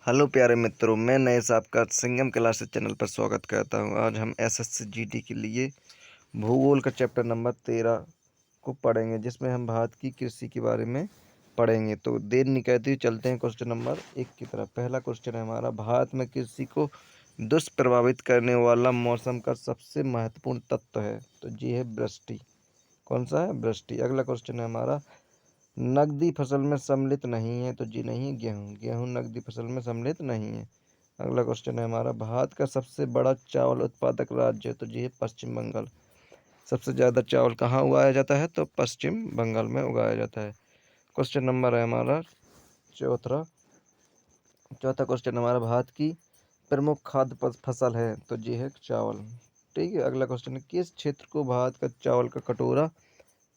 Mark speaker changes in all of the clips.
Speaker 1: Hello प्यारे मित्रों, मैं नएश आपका संगम क्लासेस चैनल पर स्वागत करता हूं। आज हम एसएससी जीडी के लिए भूगोल का चैप्टर नंबर 13 को पढ़ेंगे, जिसमें हम भारत की कृषि के बारे में पढ़ेंगे। तो देर नहीं करते हुए चलते हैं क्वेश्चन नंबर 1 की तरफ। पहला क्वेश्चन है हमारा, भारत में कृषि को दुष्प्रभावित करने वाला मौसम का सबसे महत्वपूर्ण तत्व है। तो जी है वृष्टि। कौन सा है? वृष्टि। अगला क्वेश्चन है हमारा, नकदी फसल में सम्मिलित नहीं है। तो जी नहीं है गेहूँ। गेहूँ नकदी फसल में सम्मिलित नहीं है। अगला क्वेश्चन है हमारा, भारत का सबसे बड़ा चावल उत्पादक राज्य है। तो जी है पश्चिम बंगाल। सबसे ज़्यादा चावल कहाँ उगाया जाता है? तो पश्चिम बंगाल में उगाया जाता है। क्वेश्चन नंबर है हमारा चौथा चौथा क्वेश्चन हमारा, भारत की प्रमुख खाद्य फसल है। तो जी है चावल। ठीक है। अगला क्वेश्चन है, किस क्षेत्र को भारत का चावल का कटोरा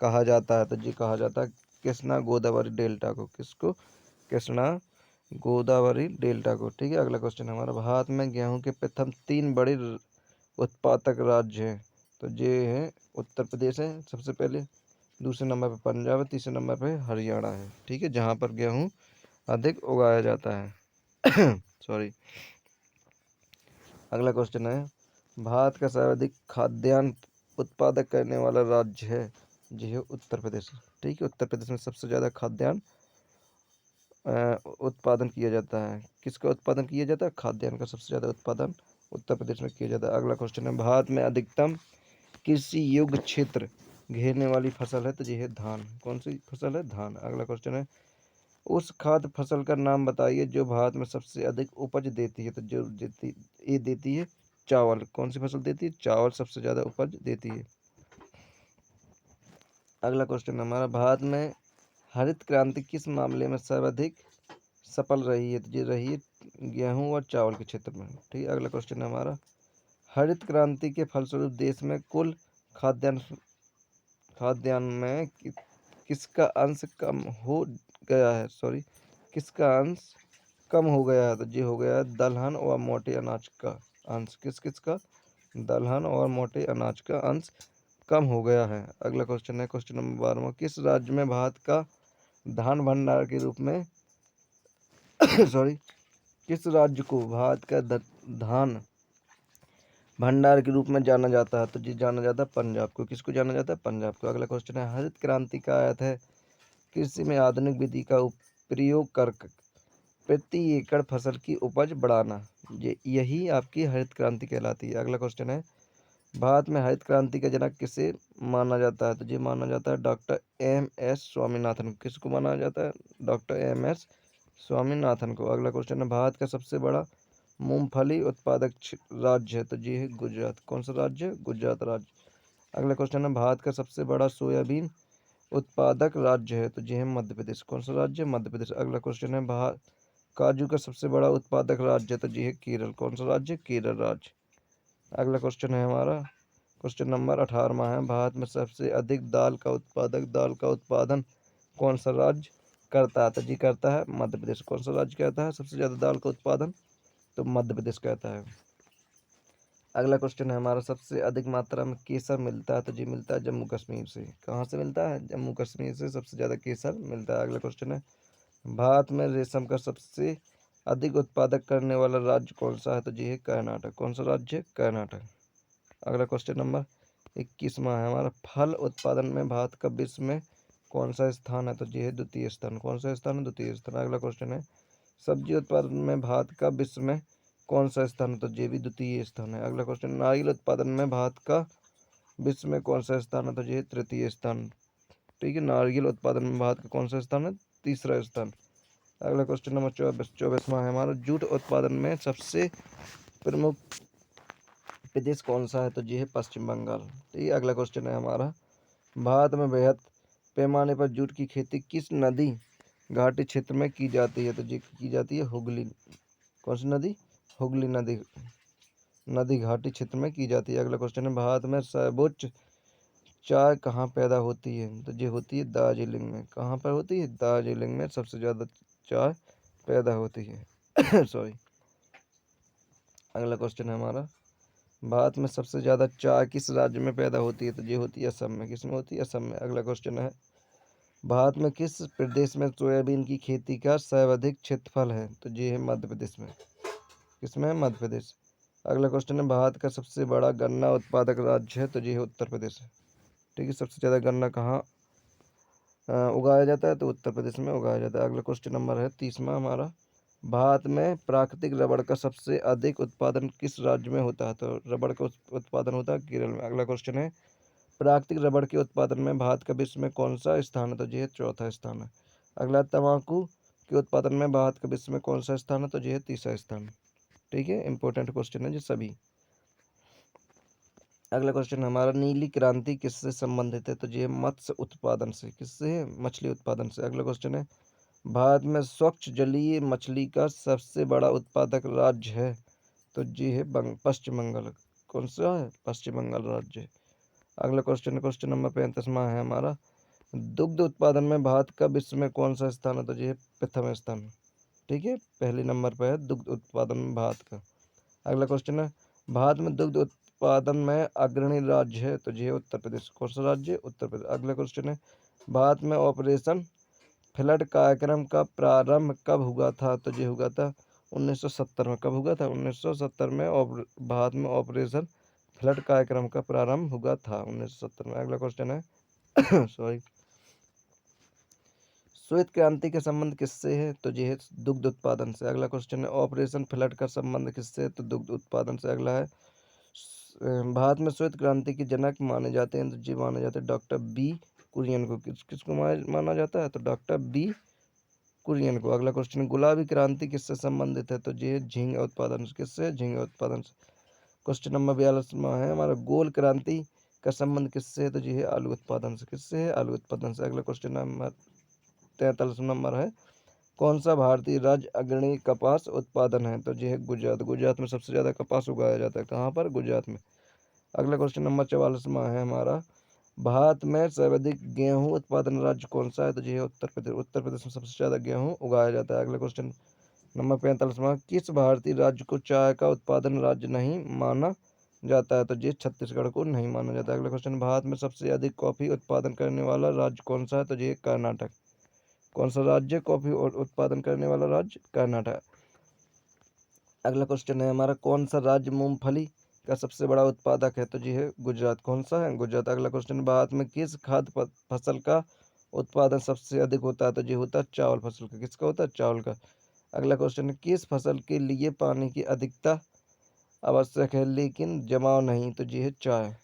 Speaker 1: कहा जाता है? तो जी कहा जाता है कृष्णा गोदावरी डेल्टा को। किसको? कृष्णा गोदावरी डेल्टा को। ठीक है। अगला क्वेश्चन हमारा, भारत में गेहूं के प्रथम 3 बड़े उत्पादक राज्य हैं। तो ये है उत्तर प्रदेश है सबसे पहले, दूसरे नंबर पे पंजाब है, तीसरे नंबर पे हरियाणा है। ठीक है, जहाँ पर गेहूं अधिक उगाया जाता है। सॉरी। अगला क्वेश्चन है, भारत का सर्वाधिक खाद्यान्न उत्पादक करने वाला राज्य है। जी है उत्तर प्रदेश। ठीक है, उत्तर प्रदेश में सबसे ज़्यादा खाद्यान्न उत्पादन किया जाता है। किसका उत्पादन किया जाता है? खाद्यान्न का सबसे ज़्यादा उत्पादन उत्तर प्रदेश में किया जाता है। अगला क्वेश्चन है, भारत में अधिकतम कृषि योग्य क्षेत्र घेरने वाली फसल है। तो ये है धान। कौन सी फसल है? धान। अगला क्वेश्चन है, उस खाद्य फसल का नाम बताइए जो भारत में सबसे अधिक उपज देती है। तो जो देती है चावल। कौन सी फसल देती है? चावल सबसे ज़्यादा उपज देती है। अगला क्वेश्चन हमारा, भारत में हरित क्रांति किस मामले में सर्वाधिक सफल रही है? तो ये रही है गेहूं और चावल के क्षेत्र में। ठीक है। अगला क्वेश्चन है हमारा, हरित क्रांति के फलस्वरूप देश में कुल खाद्यान्न में किसका अंश कम हो गया है? सॉरी, किसका अंश कम हो गया है? तो ये हो गया है दलहन और मोटे अनाज का अंश। किसका? दलहन और मोटे अनाज का अंश कम हो गया है। अगला क्वेश्चन है क्वेश्चन नंबर 12, किस राज्य में भारत का धान भंडार के रूप में सॉरी किस राज्य को भारत का धान भंडार के रूप में जाना जाता है? तो जी जाना जाता है पंजाब को। किसको जाना जाता है? पंजाब को। अगला क्वेश्चन है, हरित क्रांति का अर्थ है कृषि में आधुनिक विधि का प्रयोग कर प्रति एकड़ फसल की उपज बढ़ाना। यही आपकी हरित क्रांति कहलाती है। अगला क्वेश्चन है, भारत में हरित क्रांति का जनक किसे माना जाता है? तो ये माना जाता है डॉक्टर एम.एस. स्वामीनाथन को। किसको माना जाता है? Doctor MS. स्वामीनाथन को। अगला क्वेश्चन है, भारत का सबसे बड़ा मूंगफली उत्पादक राज्य है। तो ये है गुजरात। कौन सा राज्य? गुजरात राज्य। अगला क्वेश्चन है, भारत का सबसे बड़ा सोयाबीन उत्पादक राज्य है। तो ये है मध्य प्रदेश। कौन सा राज्य? मध्य प्रदेश। अगला क्वेश्चन है, भारत काजू का सबसे बड़ा उत्पादक राज्य है। तो ये है केरल। कौन सा राज्य? केरल राज्य। अगला क्वेश्चन है हमारा क्वेश्चन नंबर 18वां है, भारत में सबसे अधिक दाल का उत्पादन कौन सा राज्य करता है? तो जी करता है मध्य प्रदेश। कौन सा राज्य करता है सबसे ज़्यादा दाल का उत्पादन? तो मध्य प्रदेश कहता है। अगला क्वेश्चन है हमारा, सबसे अधिक मात्रा में केसर मिलता है। तो जी मिलता है जम्मू कश्मीर से। कहाँ से मिलता है? जम्मू कश्मीर से सबसे ज़्यादा केसर मिलता है। अगला क्वेश्चन है, भारत में रेशम का सबसे अधिक उत्पादक करने वाला राज्य कौन सा है? तो जी है कर्नाटक। कौन सा राज्य? कर्नाटक। अगला क्वेश्चन नंबर 21वां है हमारा, फल उत्पादन में भारत का विश्व में कौन सा स्थान है? तो जी है द्वितीय स्थान। कौन सा स्थान है? द्वितीय स्थान। अगला क्वेश्चन है, सब्जी उत्पादन में भारत का विश्व में कौन सा स्थान है? तो ये भी द्वितीय स्थान है। अगला क्वेश्चन, नारियल उत्पादन में भारत का विश्व में कौन सा स्थान है? तो ये तृतीय स्थान। ठीक है, नारियल उत्पादन में भारत का कौन सा स्थान है? तीसरा स्थान। अगला क्वेश्चन नंबर 24वां है हमारा, जूट उत्पादन में सबसे प्रमुख प्रदेश कौन सा है? तो ये है पश्चिम बंगाल। ठीक है। अगला क्वेश्चन है हमारा, भारत में वृहद पैमाने पर जूट की खेती किस नदी घाटी क्षेत्र में की जाती है? तो ये की जाती है हुगली। कौन सी नदी? हुगली नदी घाटी क्षेत्र में की जाती है। अगला क्वेश्चन है, भारत में सर्वोच्च चाय कहाँ पैदा होती है? तो ये होती है दार्जिलिंग में। कहाँ पर होती है? दार्जिलिंग में सबसे ज़्यादा चाय पैदा होती है। सॉरी। अगला क्वेश्चन है हमारा, भारत में सबसे ज़्यादा चाय किस राज्य में पैदा होती है? तो ये होती है असम में। किस में होती है? असम में। अगला क्वेश्चन है, भारत में किस प्रदेश में सोयाबीन की खेती का सर्वाधिक क्षेत्रफल है? तो ये है मध्य प्रदेश में। किसमें है? मध्य प्रदेश। अगला क्वेश्चन है, भारत का सबसे बड़ा गन्ना उत्पादक राज्य है? तो ये है उत्तर प्रदेश। ठीक है, सबसे ज़्यादा गन्ना कहाँ उगाया जाता है? तो उत्तर प्रदेश में उगाया जाता है। अगला क्वेश्चन नंबर है 30वां हमारा, भारत में प्राकृतिक रबड़ का सबसे अधिक उत्पादन किस राज्य में होता है? तो रबड़ का उत्पादन होता है केरल में। अगला क्वेश्चन है, प्राकृतिक रबड़ के उत्पादन में भारत का विश्व में कौन सा स्थान है? तो ये चौथा स्थान है। अगला, तंबाकू के उत्पादन में भारत का विश्व में कौन सा स्थान है? तो ये तीसरा स्थान। ठीक है, इंपॉर्टेंट क्वेश्चन है ये सभी। अगला क्वेश्चन हमारा, नीली क्रांति किससे संबंधित है? तो ये मत्स्य उत्पादन से। किससे? मछली उत्पादन से। अगला क्वेश्चन है, भारत में स्वच्छ जलीय मछली का सबसे बड़ा उत्पादक राज्य है? तो ये है पश्चिम बंगाल। कौन सा है? पश्चिम बंगाल राज्य है। अगला क्वेश्चन है, क्वेश्चन नंबर 35वां है हमारा, दुग्ध उत्पादन में भारत का विश्व में कौन सा स्थान है? तो ये प्रथम स्थान। ठीक है, पहले नंबर पर है दुग्ध उत्पादन में भारत का। अगला क्वेश्चन है, भारत में दुग्ध उत्पादन में अग्रणी राज्य है? तो ये उत्तर प्रदेश। कौन सा राज्य? उत्तर प्रदेश। अगला क्वेश्चन है, भारत में ऑपरेशन फ्लड कार्यक्रम का प्रारंभ कब हुआ था? तो ये हुआ था 1970 में। कब हुआ था? 1970 में भारत में ऑपरेशन फ्लड कार्यक्रम का प्रारंभ हुआ था 1970 में। अगला क्वेश्चन है सॉरी, श्वेत क्रांति का संबंध किससे है? तो ये है दुग्ध उत्पादन से। अगला क्वेश्चन है, ऑपरेशन फ्लड का संबंध किससे है? तो दुग्ध उत्पादन से। अगला है, भारत में श्वेत क्रांति के जनक माने जाते हैं? तो जी माने जाते हैं डॉक्टर बी कुरियन को। किसको माना जाता है? तो डॉक्टर बी कुरियन को। अगला क्वेश्चन है, गुलाबी क्रांति किससे संबंधित है? तो ये झींगा उत्पादन से। किससे? झींगा उत्पादन से। क्वेश्चन नंबर 42 है हमारा, गोल क्रांति का संबंध किससे है? तो ये है आलू उत्पादन से। किससे है? आलू उत्पादन से। अगला क्वेश्चन नंबर 43 नंबर है, कौन सा भारतीय राज्य अग्रणी कपास उत्पादन है? तो ये है गुजरात। गुजरात में सबसे ज़्यादा कपास उगाया जाता है। कहाँ पर? गुजरात में। अगला क्वेश्चन नंबर 44वां है हमारा, भारत में सर्वाधिक गेहूं उत्पादन राज्य कौन सा है? तो ये है उत्तर प्रदेश। उत्तर प्रदेश में सबसे ज़्यादा गेहूं उगाया जाता है। अगला क्वेश्चन नंबर 45वां, किस भारतीय राज्य को चाय का उत्पादन राज्य नहीं माना जाता है? तो ये छत्तीसगढ़ को नहीं माना जाता है। अगला क्वेश्चन, भारत में सबसे अधिक कॉफी उत्पादन करने वाला राज्य कौन सा है? तो ये कर्नाटक। कौन सा राज्य कॉफी उत्पादन करने वाला राज्य? कर्नाटक। अगला क्वेश्चन है हमारा, कौन सा राज्य मूंगफली का सबसे बड़ा उत्पादक है? तो जी है गुजरात। कौन सा है? गुजरात। अगला क्वेश्चन, भारत में किस खाद्य फसल का उत्पादन सबसे अधिक होता है? तो जी होता है चावल फसल का। किसका होता है? चावल का। अगला क्वेश्चन है, किस फसल के लिए पानी की अधिकता आवश्यक है लेकिन जमाव नहीं? तो जी है चाय।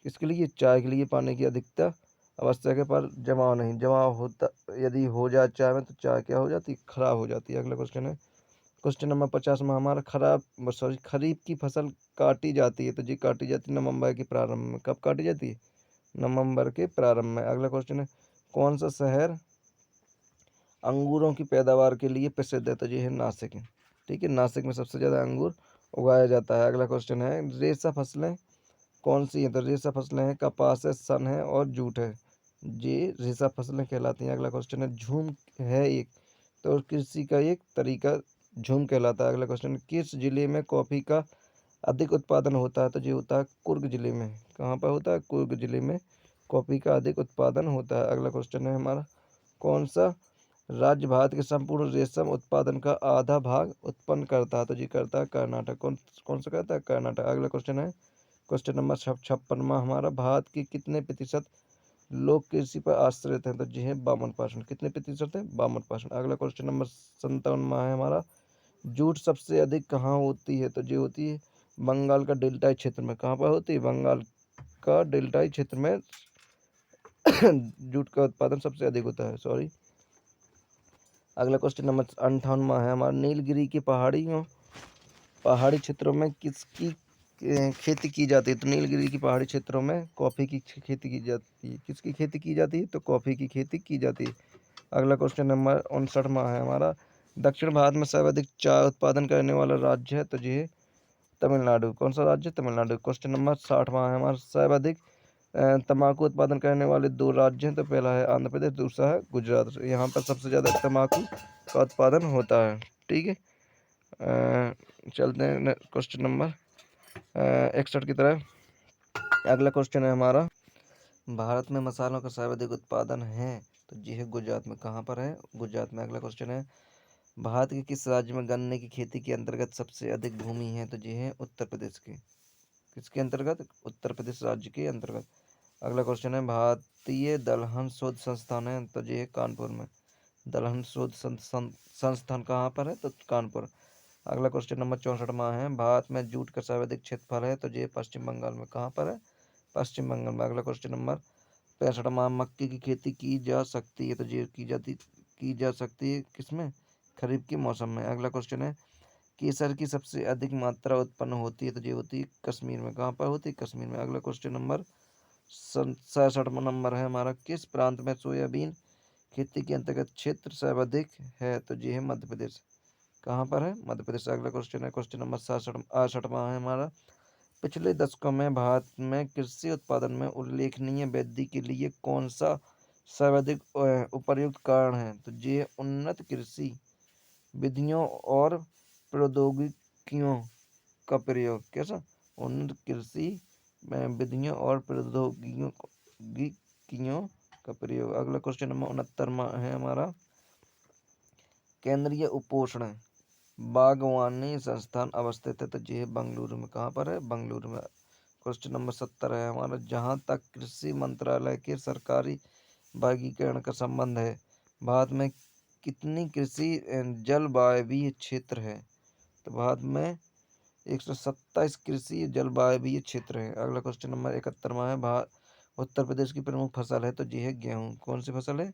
Speaker 1: किसके लिए? चाय के लिए पानी की अधिकता आवश्यक है पर जमाव नहीं। जमाव होता यदि हो जाए चाय में तो चाय क्या हो जाती है? खराब हो जाती है। अगला क्वेश्चन है, क्वेश्चन नंबर 50 में हमारा, खरीफ की फसल काटी जाती है? तो जी काटी जाती है नवंबर के प्रारंभ में। कब काटी जाती है? नवंबर के प्रारंभ में। अगला क्वेश्चन है, कौन सा शहर अंगूरों की पैदावार के लिए प्रसिद्ध है? तो ये है नासिक। ठीक है, नासिक में सबसे ज़्यादा अंगूर उगाया जाता है। अगला क्वेश्चन है, रेशा फसलें कौन सी हैं? तो रेशा फसलें हैं कपास है, सन है और जूट है। ये रेशा फसलें कहलाती हैं। अगला क्वेश्चन है, झूम है एक, तो कृषि का एक तरीका झूम कहलाता है। अगला क्वेश्चन, किस जिले में कॉफ़ी का अधिक उत्पादन होता है? तो ये होता है कुर्ग जिले में। कहाँ पर होता है? कुर्ग जिले में कॉफ़ी का अधिक उत्पादन होता है। अगला क्वेश्चन है हमारा, कौन सा राज्य भारत के संपूर्ण रेशम उत्पादन का आधा भाग उत्पन्न करता है? तो जी करता है कर्नाटक। कौन कौन सा करता है? कर्नाटक। अगला क्वेश्चन है, क्वेश्चन नंबर 56वां हमारा, भारत के कितने प्रतिशत लोग कृषि पर आश्रित हैं? तो जी है 52%। कितने प्रतिशत है? 52%। अगला क्वेश्चन नंबर 57वां है हमारा, जूट सबसे अधिक कहाँ होती है? तो जी होती है बंगाल का डेल्टाई क्षेत्र में। कहाँ पर होती है? बंगाल का डेल्टाई क्षेत्र में जूट का उत्पादन सबसे अधिक होता है। सॉरी। अगला क्वेश्चन नंबर 58वां है हमारा, नीलगिरी की पहाड़ी क्षेत्रों में किसकी खेती की जाती है? तो नीलगिरी की पहाड़ी क्षेत्रों में कॉफ़ी की खेती की जाती है। किसकी खेती की जाती है? तो कॉफ़ी की खेती की जाती है। अगला क्वेश्चन नंबर 59वां है हमारा, दक्षिण भारत में सर्वाधिक चाय उत्पादन करने वाला राज्य है? तो ये है तमिलनाडु। कौन सा राज्य? तमिलनाडु। क्वेश्चन नंबर 60वां है हमारा, सर्वाधिक तंबाकू उत्पादन करने वाले दो राज्य हैं? तो पहला है आंध्र प्रदेश, दूसरा है गुजरात। यहाँ पर सबसे ज़्यादा तंबाकू का उत्पादन होता है। ठीक है, चलते हैं क्वेश्चन नंबर 61 की तरफ। अगला क्वेश्चन है हमारा, भारत में मसालों का सर्वाधिक उत्पादन है? तो जी है गुजरात में। कहाँ पर है? गुजरात में। अगला क्वेश्चन है, भारत के किस राज्य में गन्ने की खेती के अंतर्गत सबसे अधिक भूमि है? तो जी है उत्तर प्रदेश के। किसके अंतर्गत? उत्तर प्रदेश राज्य के अंतर्गत। अगला क्वेश्चन है, भारतीय दलहन शोध संस्थान है? तो जी है कानपुर में। दलहन शोध संस्थान कहाँ पर है? तो कानपुर। अगला क्वेश्चन नंबर 64वां है, भारत में जूट का सर्वाधिक क्षेत्रफल है? तो ये पश्चिम बंगाल में। कहाँ पर है? पश्चिम बंगाल में। अगला क्वेश्चन नंबर 65वां, मक्के की खेती की जा सकती है? तो ये की जा सकती है किसमें? खरीफ के मौसम में। अगला क्वेश्चन है, केसर की सबसे अधिक मात्रा उत्पन्न होती है? तो ये होती है कश्मीर में। कहाँ पर होती है? कश्मीर में। अगला क्वेश्चन नंबर 67वां नंबर है हमारा, किस प्रांत में सोयाबीन खेती के अंतर्गत क्षेत्र सर्वाधिक है? तो ये है मध्य प्रदेश। कहाँ पर है? मध्य प्रदेश। अगला क्वेश्चन है, क्वेश्चन नंबर 68वां है हमारा, पिछले दशकों में भारत में कृषि उत्पादन में उल्लेखनीय वृद्धि के लिए कौन सा सर्वाधिक उपयुक्त कारण है? तो ये उन्नत कृषि विधियों और प्रौद्योगिकियों का प्रयोग। कैसा? उन्नत कृषि में विधियों और प्रौद्योगिकियों का प्रयोग। अगला क्वेश्चन नंबर 69वां है हमारा, केंद्रीय उपोषण बागवानी संस्थान अवस्थित है? तो ये है बेंगलुरु में। कहाँ पर है? बेंगलुरु में। क्वेश्चन नंबर 70 है हमारा, जहाँ तक कृषि मंत्रालय के सरकारी वर्गीकरण का संबंध है, भारत में कितनी कृषि जलवायवीय क्षेत्र है? तो भारत में 127 कृषि जलवायवीय क्षेत्र है। अगला क्वेश्चन नंबर 71वां है, उत्तर प्रदेश की प्रमुख फसल है? तो ये है गेहूँ। कौन सी फसल है?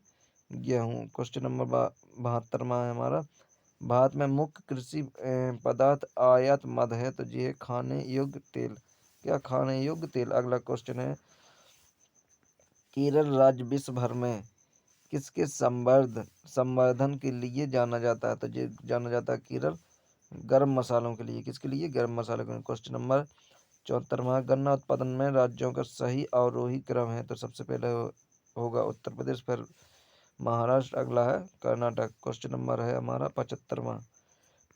Speaker 1: गेहूँ। क्वेश्चन नंबर 72वां है हमारा, भारत में मुख्य कृषि पदार्थ आयात मद है? तो ये है खाने योग्य तेल। क्या? खाने योग्य तेल। अगला क्वेश्चन है, केरल राज्य विश्व भर में किसके संवर्धन के लिए जाना जाता है? तो ये जाना जाता है केरल गर्म मसालों के लिए। किसके लिए? गर्म मसालों के लिए। क्वेश्चन नंबर 74वां, गन्ना उत्पादन में राज्यों का सही अवरोही क्रम है? तो सबसे पहले होगा उत्तर प्रदेश, फिर महाराष्ट्र, अगला है कर्नाटक। क्वेश्चन नंबर है हमारा 75वां,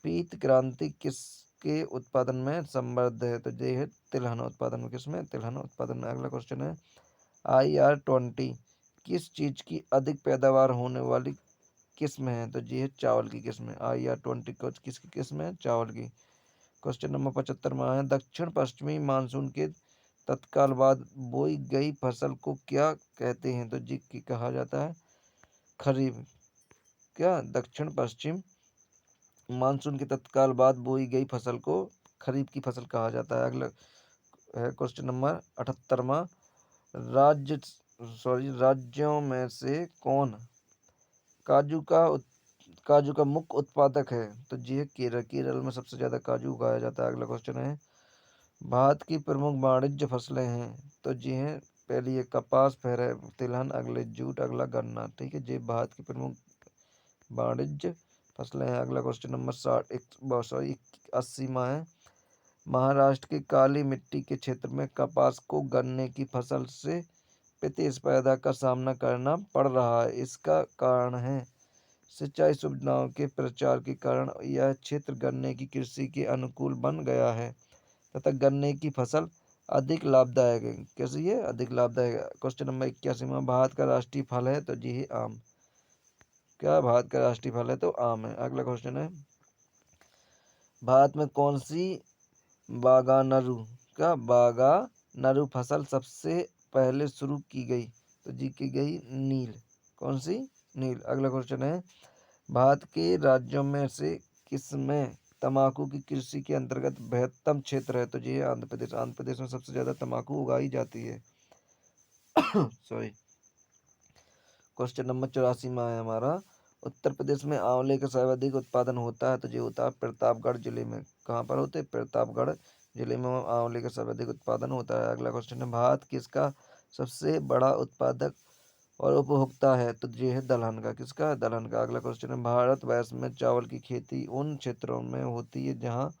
Speaker 1: पीत क्रांति किसके उत्पादन में समृद्ध है? तो ये है तिलहन उत्पादन में। किसमें? तिलहन उत्पादन में। अगला क्वेश्चन है, IR-20 किस चीज की अधिक पैदावार होने वाली किस्म है? तो ये है चावल की किस्म। IR-20 किसकी किस्म है? चावल की। क्वेश्चन नंबर 75वां है, दक्षिण पश्चिमी मानसून के तत्काल बाद बोई गई फसल को क्या कहते हैं? तो जी की कहा जाता है खरीफ। क्या? दक्षिण पश्चिम मानसून के तत्काल बाद बोई गई फसल को खरीफ की फसल कहा जाता है। अगला है क्वेश्चन नंबर 78वां, राज्य राज्यों में से कौन काजू का मुख्य उत्पादक है? तो जी है केरल। केरल में सबसे ज्यादा काजू उगाया जाता है। अगला क्वेश्चन है, भारत की प्रमुख वाणिज्य फसलें हैं? तो जी हैं, पहली है कपास, फिर है तिलहन, अगले जूट, अगला गन्ना। ठीक है, ये भारत की प्रमुख वाणिज्य फसलें हैं। अगला क्वेश्चन नंबर 80वां है, महाराष्ट्र की काली मिट्टी के क्षेत्र में कपास को गन्ने की फसल से प्रतिस्पर्धा का सामना करना पड़ रहा है। इसका कारण है सिंचाई सुविधाओं के प्रचार के कारण यह क्षेत्र गन्ने की कृषि के अनुकूल बन गया है तथा गन्ने की फसल अधिक लाभदायक है। कैसे? ये अधिक लाभदायक है। क्वेश्चन नंबर 81वां, भारत का राष्ट्रीय फल है? तो जी आम। क्या? भारत का राष्ट्रीय फल है तो आम है। अगला क्वेश्चन है, भारत में कौन सी बागानरू बागानरू फसल सबसे पहले शुरू की गई? तो जी की गई नील। कौन सी? नील। अगला क्वेश्चन है, भारत के राज्यों में से किसमें तंबाकू की कृषि के अंतर्गत बृहत्तम क्षेत्र है? तो जी आंध्र प्रदेश। आंध्र प्रदेश में सबसे ज्यादा तंबाकू उगाई जाती है। सॉरी। क्वेश्चन नंबर 84वां है हमारा, उत्तर प्रदेश में आंवले का सर्वाधिक उत्पादन होता है? तो ये होता है प्रतापगढ़ जिले में। कहाँ पर होते हैं? प्रतापगढ़ जिले में आंवले का सर्वाधिक उत्पादन होता है। अगला क्वेश्चन है, भारत किसका सबसे बड़ा उत्पादक और उपभोक्ता है? तो ये है दलहन का। किसका है? दलहन का। अगला क्वेश्चन है, भारत वर्ष में चावल की खेती उन क्षेत्रों में होती है जहाँ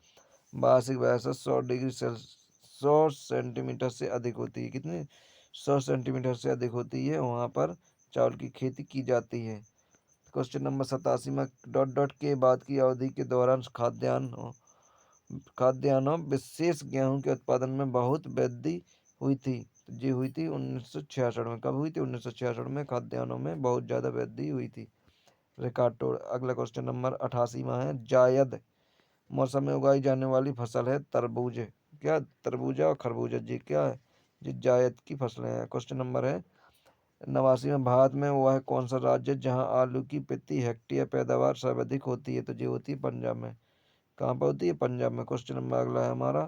Speaker 1: वार्षिक वर्षा 100 सेंटीमीटर से अधिक होती है। कितनी? 100 सेंटीमीटर से अधिक होती है, वहाँ पर चावल की खेती की जाती है। क्वेश्चन नंबर 87 में डॉट डॉट के बाद की अवधि के दौरान खाद्यान्नों विशेष गेहूं के उत्पादन में बहुत वृद्धि हुई थी। तो ये हुई थी 1966 में। कब हुई थी? 1966 में खाद्यान्नों में बहुत ज़्यादा वृद्धि हुई थी। रिकॉर्ड तोड़। अगला क्वेश्चन नंबर 88वां है, जायद मौसम में उगाई जाने वाली फसल है तरबूज। क्या? तरबूजा और खरबूजा, जी क्या है? जी जायद की फसलें हैं। क्वेश्चन नंबर है 89 में, भारत में वह कौन सा राज्य है जहाँ आलू की प्रति हेक्टेयर पैदावार सर्वाधिक होती है? तो ये होती है पंजाब में। कहाँ पर होती है? पंजाब में। क्वेश्चन नंबर अगला है हमारा,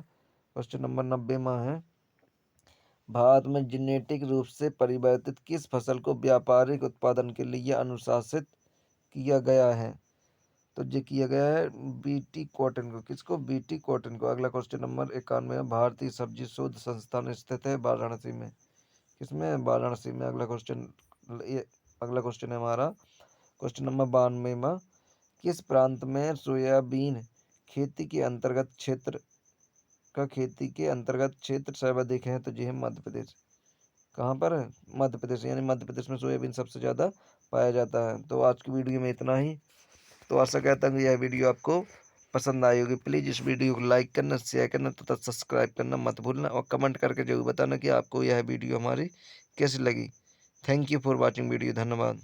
Speaker 1: क्वेश्चन नंबर 90वां है, भारत में जेनेटिक रूप से परिवर्तित किस फसल को व्यापारिक उत्पादन के लिए अनुशासित किया गया है? तो ये किया गया है बीटी कॉटन को। किसको? बीटी कॉटन को। अगला क्वेश्चन नंबर 91 में, भारतीय सब्जी शोध संस्थान स्थित है वाराणसी में। किसमें? वाराणसी में। अगला क्वेश्चन है हमारा क्वेश्चन नंबर 92 में, किस प्रांत में सोयाबीन खेती के अंतर्गत क्षेत्र सर्वाधिक है? तो ये है मध्य प्रदेश। कहाँ पर है? मध्य प्रदेश, यानी मध्य प्रदेश में सोयाबीन सबसे ज़्यादा पाया जाता है। तो आज की वीडियो में इतना ही। तो आशा करता हूँ यह वीडियो आपको पसंद आई होगी। प्लीज़ इस वीडियो को लाइक करना, शेयर करना तथा सब्सक्राइब करना मत भूलना, और कमेंट करके जरूर बताना कि आपको यह वीडियो हमारी कैसी लगी। Thank you for watching video. धन्यवाद।